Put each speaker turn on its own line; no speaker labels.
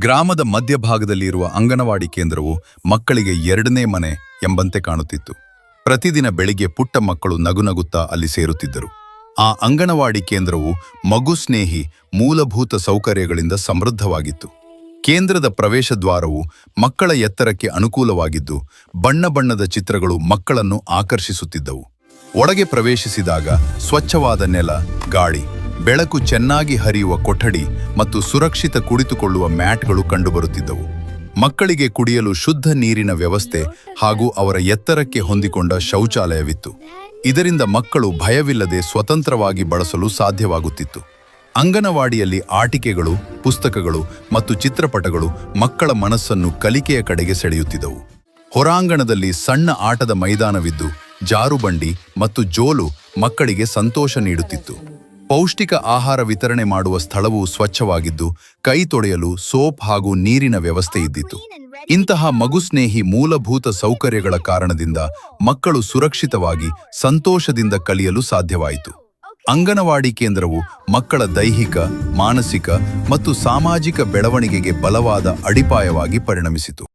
ಗ್ರಾಮದ ಮಧ್ಯಭಾಗದಲ್ಲಿರುವ ಅಂಗನವಾಡಿ ಕೇಂದ್ರವು ಮಕ್ಕಳಿಗೆ ಎರಡನೇ ಮನೆ ಎಂಬಂತೆ ಕಾಣುತ್ತಿತ್ತು. ಪ್ರತಿದಿನ ಬೆಳಿಗ್ಗೆ ಪುಟ್ಟ ಮಕ್ಕಳು ನಗುನಗುತ್ತಾ ಅಲ್ಲಿ ಸೇರುತ್ತಿದ್ದರು. ಆ ಅಂಗನವಾಡಿ ಕೇಂದ್ರವು ಮಗು ಸ್ನೇಹಿ ಮೂಲಭೂತ ಸೌಕರ್ಯಗಳಿಂದ ಸಮೃದ್ಧವಾಗಿತ್ತು. ಕೇಂದ್ರದ ಪ್ರವೇಶ ದ್ವಾರವು ಮಕ್ಕಳ ಎತ್ತರಕ್ಕೆ ಅನುಕೂಲವಾಗಿದ್ದು, ಬಣ್ಣ ಬಣ್ಣದ ಚಿತ್ರಗಳು ಮಕ್ಕಳನ್ನು ಆಕರ್ಷಿಸುತ್ತಿದ್ದವು. ಒಳಗೆ ಪ್ರವೇಶಿಸಿದಾಗ ಸ್ವಚ್ಛವಾದ ನೆಲ, ಗಾಳಿ, ಬೆಳಕು ಚೆನ್ನಾಗಿ ಹರಿಯುವ ಕೊಠಡಿ ಮತ್ತು ಸುರಕ್ಷಿತ ಕುಳಿತುಕೊಳ್ಳುವ ಮ್ಯಾಟ್ಗಳು ಕಂಡುಬರುತ್ತಿದ್ದವು. ಮಕ್ಕಳಿಗೆ ಕುಡಿಯಲು ಶುದ್ಧ ನೀರಿನ ವ್ಯವಸ್ಥೆ ಹಾಗೂ ಅವರ ಎತ್ತರಕ್ಕೆ ಹೊಂದಿಕೊಂಡ ಶೌಚಾಲಯವಿತ್ತು. ಇದರಿಂದ ಮಕ್ಕಳು ಭಯವಿಲ್ಲದೆ ಸ್ವತಂತ್ರವಾಗಿ ಬಳಸಲು ಸಾಧ್ಯವಾಗುತ್ತಿತ್ತು. ಅಂಗನವಾಡಿಯಲ್ಲಿ ಆಟಿಕೆಗಳು, ಪುಸ್ತಕಗಳು ಮತ್ತು ಚಿತ್ರಪಟಗಳು ಮಕ್ಕಳ ಮನಸ್ಸನ್ನು ಕಲಿಕೆಯ ಕಡೆಗೆ ಸೆಳೆಯುತ್ತಿದ್ದವು. ಹೊರಾಂಗಣದಲ್ಲಿ ಸಣ್ಣ ಆಟದ ಮೈದಾನವಿದ್ದು, ಜಾರುಬಂಡಿ ಮತ್ತು ಜೋಲು ಮಕ್ಕಳಿಗೆ ಸಂತೋಷ ನೀಡುತ್ತಿತ್ತು. ಪೌಷ್ಟಿಕ ಆಹಾರ ವಿತರಣೆ ಮಾಡುವ ಸ್ಥಳವು ಸ್ವಚ್ಛವಾಗಿದ್ದು, ಕೈ ತೊಳೆಯಲು ಸೋಪ್ ಹಾಗೂ ನೀರಿನ ವ್ಯವಸ್ಥೆ ಇದ್ದಿತ್ತು. ಇಂತಹ ಮಗುಸ್ನೇಹಿ ಮೂಲಭೂತ ಸೌಕರ್ಯಗಳ ಕಾರಣದಿಂದ ಮಕ್ಕಳು ಸುರಕ್ಷಿತವಾಗಿ, ಸಂತೋಷದಿಂದ ಕಲಿಯಲು ಸಾಧ್ಯವಾಯಿತು. ಅಂಗನವಾಡಿ ಕೇಂದ್ರವು ಮಕ್ಕಳ ದೈಹಿಕ, ಮಾನಸಿಕ ಮತ್ತು ಸಾಮಾಜಿಕ ಬೆಳವಣಿಗೆಗೆ ಬಲವಾದ ಅಡಿಪಾಯವಾಗಿ ಪರಿಣಮಿಸಿತು.